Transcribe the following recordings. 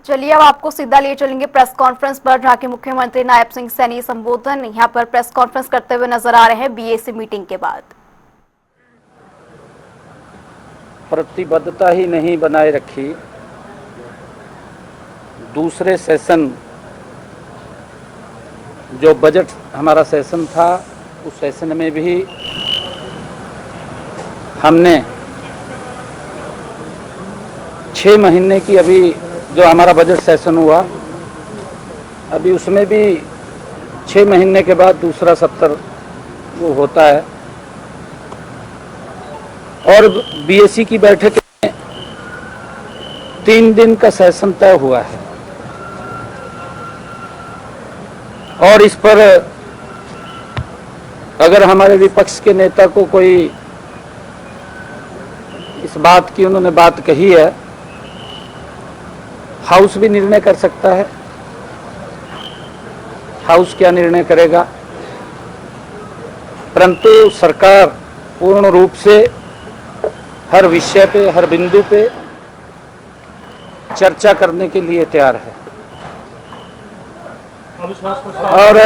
चलिए अब आपको सीधा लिए चलेंगे प्रेस कॉन्फ्रेंस पर, जहां के मुख्यमंत्री नायब सिंह सैनी संबोधन यहां पर प्रेस कॉन्फ्रेंस करते हुए नजर आ रहे हैं बीएसी मीटिंग के बाद। प्रतिबद्धता ही नहीं बनाए रखी। दूसरे सेशन जो बजट हमारा सेशन था, उस सेशन में भी हमने 6 महीने की अभी जो हमारा बजट सेशन हुआ, अभी उसमें भी 6 महीने के बाद दूसरा सत्र वो होता है। और बीएसी की बैठक में 3 दिन का सेशन तय हुआ है और इस पर अगर हमारे विपक्ष के नेता को कोई इस बात की उन्होंने बात कही है, हाउस भी निर्णय कर सकता है। हाउस क्या निर्णय करेगा, परंतु सरकार पूर्ण रूप से हर विषय पे, हर बिंदु पे चर्चा करने के लिए तैयार है। और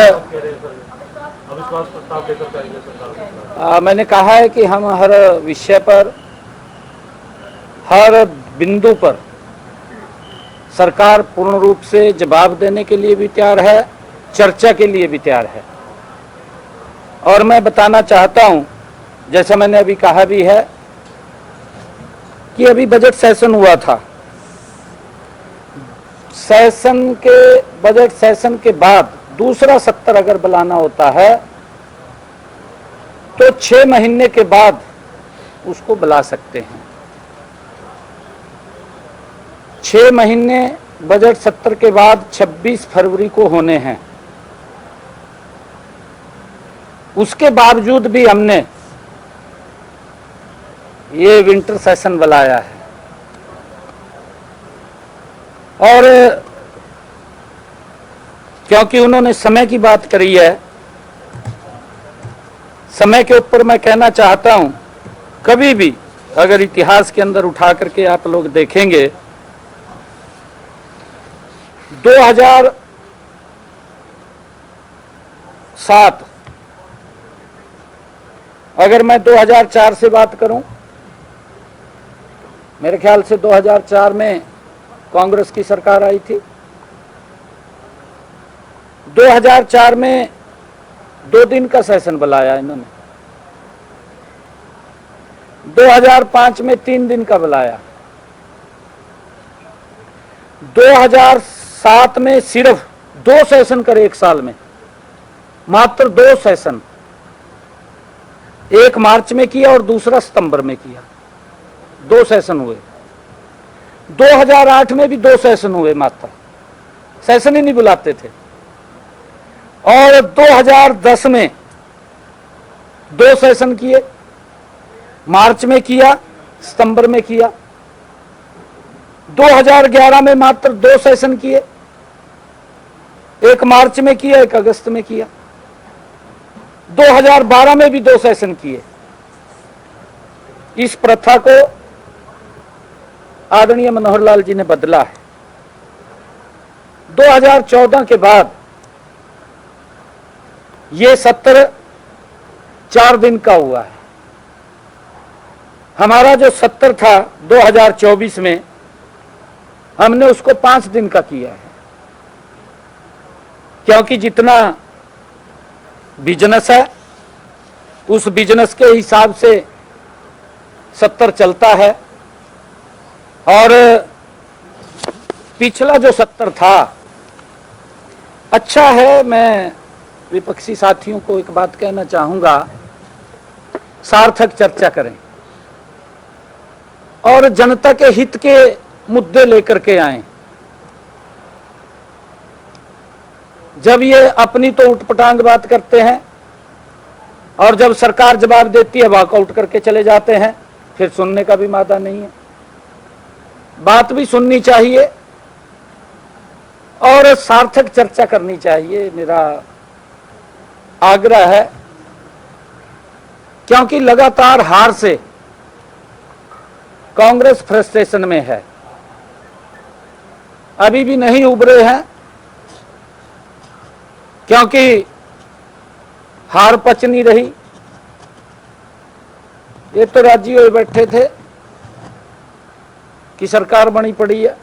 मैंने कहा है कि हम हर विषय पर, हर बिंदु पर सरकार पूर्ण रूप से जवाब देने के लिए भी तैयार है, चर्चा के लिए भी तैयार है। और मैं बताना चाहता हूं, जैसा मैंने अभी कहा भी है, कि अभी बजट सेशन हुआ था। बजट सेशन के बाद दूसरा सत्र अगर बुलाना होता है तो 6 महीने के बाद उसको बुला सकते हैं। 6 महीने बजट सत्र के बाद 26 फरवरी को होने हैं। उसके बावजूद भी हमने ये विंटर सेशन बुलाया है। और क्योंकि उन्होंने समय की बात करी है, समय के ऊपर मैं कहना चाहता हूं, कभी भी अगर इतिहास के अंदर उठा करके आप लोग देखेंगे, 2007, अगर मैं 2004 से बात करूं, मेरे ख्याल से 2004 में कांग्रेस की सरकार आई थी। 2004 में 2 दिन का सेशन बुलाया इन्होंने। 2005 में 3 दिन का बुलाया। 2007 में सिर्फ 2 सेशन करे एक साल में, मात्र 2 सेशन। एक मार्च में किया और दूसरा सितंबर में किया। 2 सेशन हुए। 2008 में भी 2 सेशन हुए, मात्र सेशन ही नहीं बुलाते थे। और 2010 में 2 सेशन किए, मार्च में किया, सितंबर में किया। 2011 में मात्र 2 सेशन किए, एक मार्च में किया, एक अगस्त में किया। 2012 में भी 2 सेशन किए। इस प्रथा को आदरणीय मनोहर लाल जी ने बदला है। 2014 के बाद ये सत्र 4 दिन का हुआ है। हमारा जो सत्र था 2024 में, हमने उसको 5 दिन का किया है, क्योंकि जितना बिजनेस है उस बिजनेस के हिसाब से सत्र चलता है। और पिछला जो सत्र था अच्छा है। मैं विपक्षी साथियों को एक बात कहना चाहूंगा, सार्थक चर्चा करें और जनता के हित के मुद्दे लेकर के आएं। जब ये अपनी तो उटपटांग बात करते हैं और जब सरकार जवाब देती है वॉकआउट करके चले जाते हैं, फिर सुनने का भी मादा नहीं है। बात भी सुननी चाहिए और सार्थक चर्चा करनी चाहिए, मेरा आग्रह है। क्योंकि लगातार हार से कांग्रेस फ्रस्ट्रेशन में है अभी भी नहीं उभरे हैं, क्योंकि हार पच नहीं रही। ये तो राजी हुए बैठे थे कि सरकार बनी पड़ी है,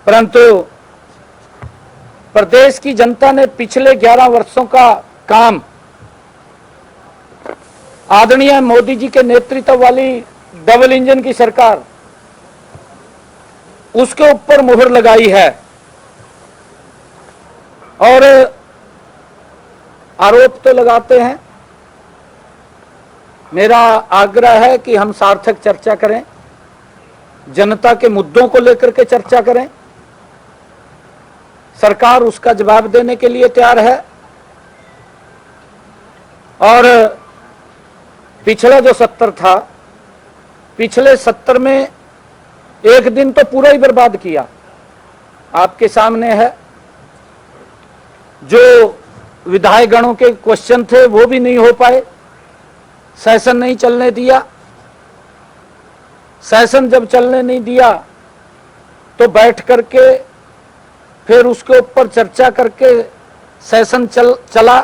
परंतु प्रदेश की जनता ने पिछले 11 वर्षों का काम आदरणीय मोदी जी के नेतृत्व वाली डबल इंजन की सरकार, उसके ऊपर मुहर लगाई है। और आरोप तो लगाते हैं, मेरा आग्रह है कि हम सार्थक चर्चा करें, जनता के मुद्दों को लेकर के चर्चा करें। सरकार उसका जवाब देने के लिए तैयार है। और पिछला जो 70 था, पिछले 70 में एक दिन तो पूरा ही बर्बाद किया। आपके सामने है, जो विधायकगणों के क्वेश्चन थे वो भी नहीं हो पाए, सेशन नहीं चलने दिया। सेशन जब चलने नहीं दिया तो बैठ करके फिर उसके ऊपर चर्चा करके सेशन चला।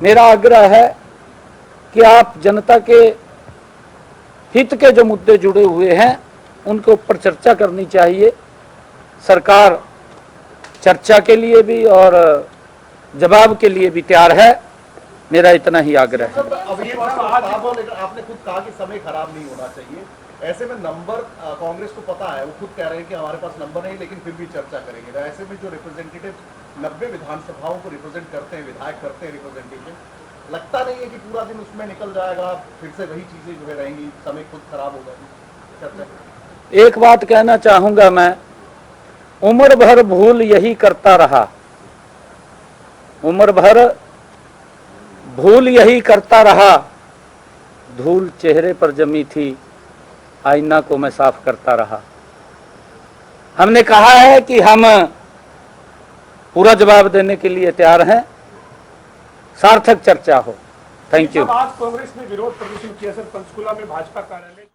मेरा आग्रह है कि आप जनता के हित के जो मुद्दे जुड़े हुए हैं उनके ऊपर चर्चा करनी चाहिए। सरकार चर्चा के लिए भी और जवाब के लिए भी तैयार है। मेरा इतना ही आग्रह है। आपने खुद कहा कि समय खराब नहीं होना चाहिए, ऐसे में नंबर कांग्रेस को पता है, वो खुद कह रहे हैं कि हमारे पास नंबर नहीं, लेकिन फिर भी चर्चा करेंगे। ऐसे में जो रिप्रेजेंटेटिव 90 विधानसभाओं को रिप्रेजेंट करते हैं, विधायक करते हैं रिप्रेजेंटेशन, लगता नहीं है कि पूरा दिन उसमें निकल जाएगा, फिर से वही चीजें जो है रहेंगी, समय खुद खराब होगा चर्चा। एक बात कहना चाहूंगा मैं, उम्र भर भूल यही करता रहा, उम्र भर भूल यही करता रहा, धूल चेहरे पर जमी थी, आईना को मैं साफ करता रहा। हमने कहा है कि हम पूरा जवाब देने के लिए तैयार हैं, सार्थक चर्चा हो। Thank you. आज कांग्रेस ने विरोध प्रदर्शन किया सर, पंचकुला में भाजपा कार्यालय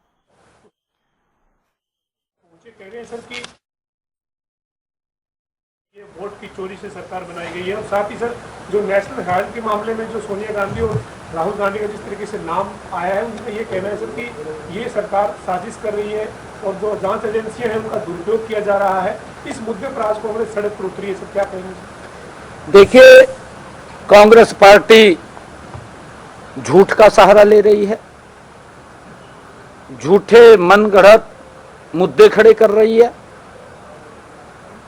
मुझे कह रहे हैं सर कि ये वोट की चोरी से सरकार बनाई गई है। और साथ ही सर जो नेशनल हेराल्ड के मामले में जो सोनिया गांधी और राहुल गांधी का जिस तरीके से नाम आया है, उनका ये कहना है सर कि ये सरकार साजिश कर रही है और जो जांच एजेंसियां हैं उनका दुरुपयोग किया जा रहा है। इस मुद्दे पर आज कांग्रेस सड़क पर उतरी है सर, क्या कहेंगे? देखिए, कांग्रेस पार्टी झूठ का सहारा ले रही है, झूठे मनगढ़ंत मुद्दे खड़े कर रही है,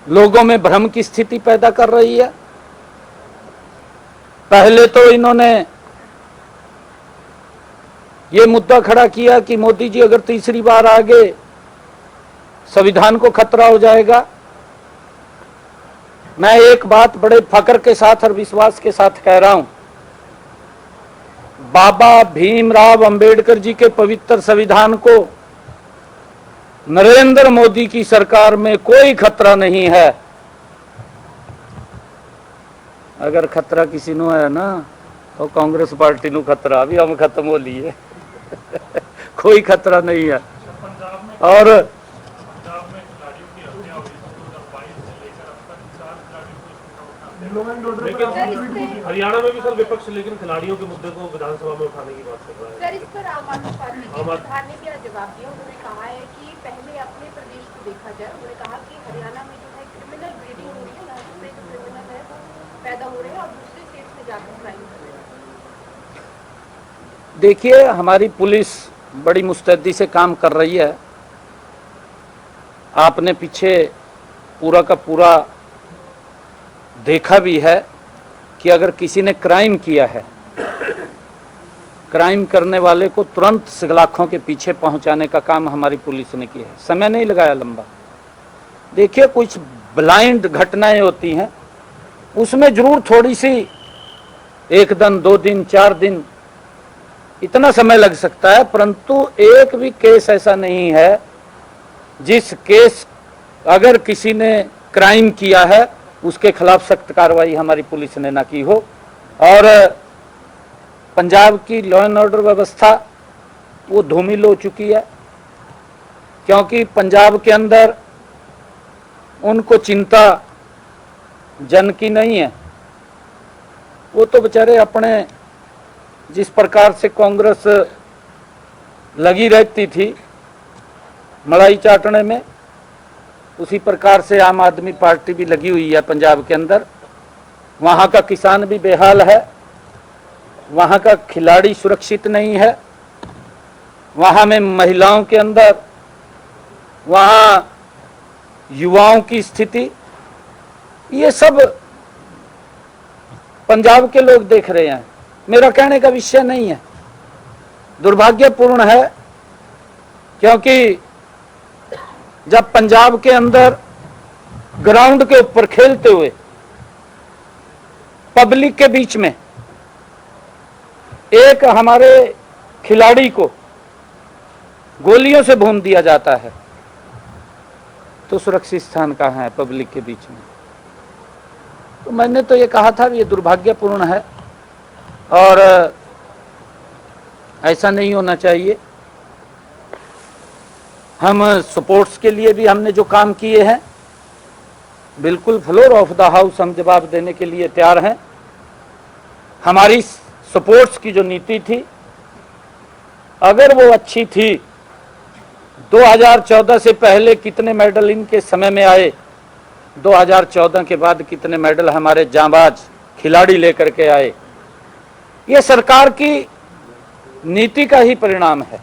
लोगों में भ्रम की स्थिति पैदा कर रही है। पहले तो इन्होंने ये मुद्दा खड़ा किया कि मोदी जी अगर तीसरी बार आ गए संविधान को खतरा हो जाएगा। मैं एक बात बड़े फक्र के साथ और विश्वास के साथ कह रहा हूं, बाबा भीमराव अंबेडकर जी के पवित्र संविधान को नरेंद्र मोदी की सरकार में कोई खतरा नहीं है। अगर खतरा किसी नो है ना तो कांग्रेस पार्टी नु खतरा भी हम खत्म हो लिए कोई खतरा नहीं है। और हरियाणा में भी सर विपक्ष लेकिन खिलाड़ियों के मुद्दे को विधानसभा में उठाने की बात कर रहा है। सर, इस पर आम आदमी पार्टी के प्रधान ने क्या जवाब दिया? उन्होंने कहा है कि पहले अपने प्रदेश को देखा जाए। उन्होंने कहा कि हरियाणा में जो है क्रिमिनल ब्रीडिंग हो रही है, यहाँ पे जो क्रिमिनल है वो पैदा हो रहे हैं और दूसरे स्टेट में जाकर क्राइम कर रहे हैं। देखिए, हमारी पुलिस बड़ी मुस्तैदी से काम कर रही है। आपने पीछे पूरा का पूरा देखा भी है कि अगर किसी ने क्राइम किया है, क्राइम करने वाले को तुरंत सलाखों के पीछे पहुंचाने का काम हमारी पुलिस ने किया है। समय नहीं लगाया लंबा। देखिए, कुछ ब्लाइंड घटनाएं होती हैं, उसमें जरूर थोड़ी सी 1 दिन 2 दिन 4 दिन इतना समय लग सकता है, परंतु एक भी केस ऐसा नहीं है जिस केस अगर किसी ने क्राइम किया है उसके खिलाफ सख्त कार्रवाई हमारी पुलिस ने ना की हो। और पंजाब की लॉ एंड ऑर्डर व्यवस्था वो धूमिल हो चुकी है, क्योंकि पंजाब के अंदर उनको चिंता जन की नहीं है। वो तो बेचारे अपने जिस प्रकार से कांग्रेस लगी रहती थी मलाई चाटने में, उसी प्रकार से आम आदमी पार्टी भी लगी हुई है पंजाब के अंदर। वहाँ का किसान भी बेहाल है, वहाँ का खिलाड़ी सुरक्षित नहीं है, वहाँ में महिलाओं के अंदर, वहाँ युवाओं की स्थिति, ये सब पंजाब के लोग देख रहे हैं। मेरा कहने का विषय नहीं है। दुर्भाग्यपूर्ण है क्योंकि जब पंजाब के अंदर ग्राउंड के ऊपर खेलते हुए पब्लिक के बीच में एक हमारे खिलाड़ी को गोलियों से भून दिया जाता है, तो सुरक्षित स्थान कहाँ है पब्लिक के बीच में? तो मैंने तो ये कहा था ये दुर्भाग्यपूर्ण है और ऐसा नहीं होना चाहिए। हम स्पोर्ट्स के लिए भी हमने जो काम किए हैं, बिल्कुल फ्लोर ऑफ द हाउस हम जवाब देने के लिए तैयार हैं। हमारी स्पोर्ट्स की जो नीति थी, अगर वो अच्छी थी, 2014 से पहले कितने मेडल इनके समय में आए, 2014 के बाद कितने मेडल हमारे जांबाज खिलाड़ी लेकर के आए, ये सरकार की नीति का ही परिणाम है।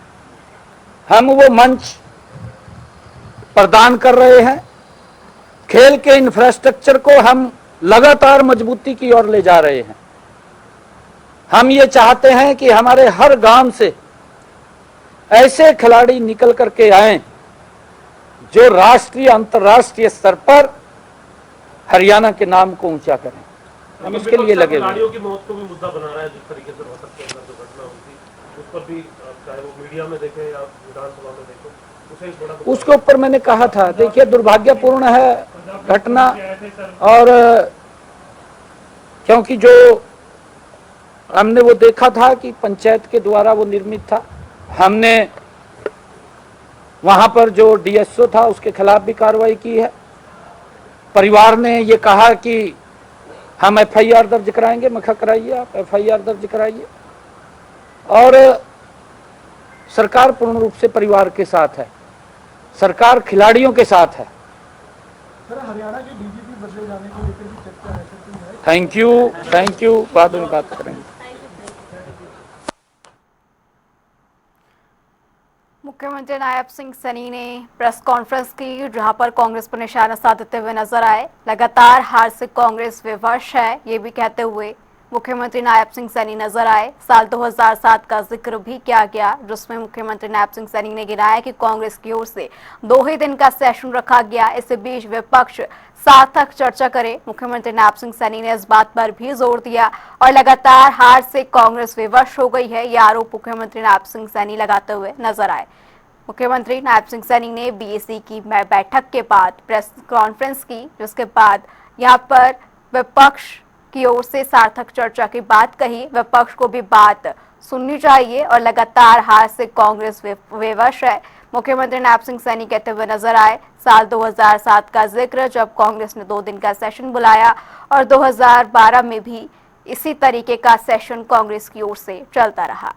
हम वो मंच प्रदान कर रहे हैं, खेल के इंफ्रास्ट्रक्चर को हम लगातार मजबूती की ओर ले जा रहे हैं। हम ये चाहते हैं कि हमारे हर गांव से ऐसे खिलाड़ी निकल करके आए जो राष्ट्रीय अंतर्राष्ट्रीय स्तर पर हरियाणा के नाम को ऊंचा करें। हम इसके लिए लगे हुए हैं। खिलाड़ियों की मौत को भी मुद्दा बना रहा है। जिस तरीके से रोहतक के अंदर जो घटना हुई थी, उस पर भी चाहे वो मीडिया में देखें या विधानसभा में देखें, उसे एक बड़ा उसके ऊपर मैंने कहा था, देखिए दुर्भाग्यपूर्ण है घटना, और क्योंकि जो हमने वो देखा था कि पंचायत के द्वारा वो निर्मित था, हमने वहां पर जो डीएसओ था उसके खिलाफ भी कार्रवाई की है। परिवार ने ये कहा कि हम एफआईआर दर्ज कराएंगे। मैं कहा कराइए, आप एफआईआर दर्ज कराइए। और सरकार पूर्ण रूप से परिवार के साथ है, सरकार खिलाड़ियों के साथ है। सर, हरियाणा के डीजीपी बदले जाने को लेकर भी चर्चा है। थैंक यू, बाद में बात करेंगे। मुख्यमंत्री नायब सिंह सैनी ने प्रेस कॉन्फ्रेंस की, जहां पर कांग्रेस पर निशाना साधते हुए नजर आए। लगातार हार से कांग्रेस विवश है, ये भी कहते हुए मुख्यमंत्री नायब सिंह सैनी नजर आए। साल 2007 का जिक्र भी किया गया, जिसमें मुख्यमंत्री नायब सिंह सैनी ने गिनाया कि कांग्रेस की ओर से 2 ही दिन का सेशन रखा गया। इस बीच विपक्ष सार्थक चर्चा करे, मुख्यमंत्री नायब सिंह सैनी ने इस बात पर भी जोर दिया। और लगातार हार से कांग्रेस विवश हो गई है, यह आरोप मुख्यमंत्री नायब सिंह सैनी लगाते हुए नजर आए। मुख्यमंत्री नायब सिंह सैनी ने बीएसी की बैठक के बाद प्रेस कॉन्फ्रेंस की, जिसके बाद यहां पर विपक्ष की ओर से सार्थक चर्चा की बात कही। विपक्ष को भी बात सुननी चाहिए और लगातार हार से कांग्रेस विवश है, मुख्यमंत्री नायब सिंह सैनी कहते हुए नजर आए। साल 2007 का जिक्र, जब कांग्रेस ने 2 दिन का सेशन बुलाया, और 2012 में भी इसी तरीके का सेशन कांग्रेस की ओर से चलता रहा।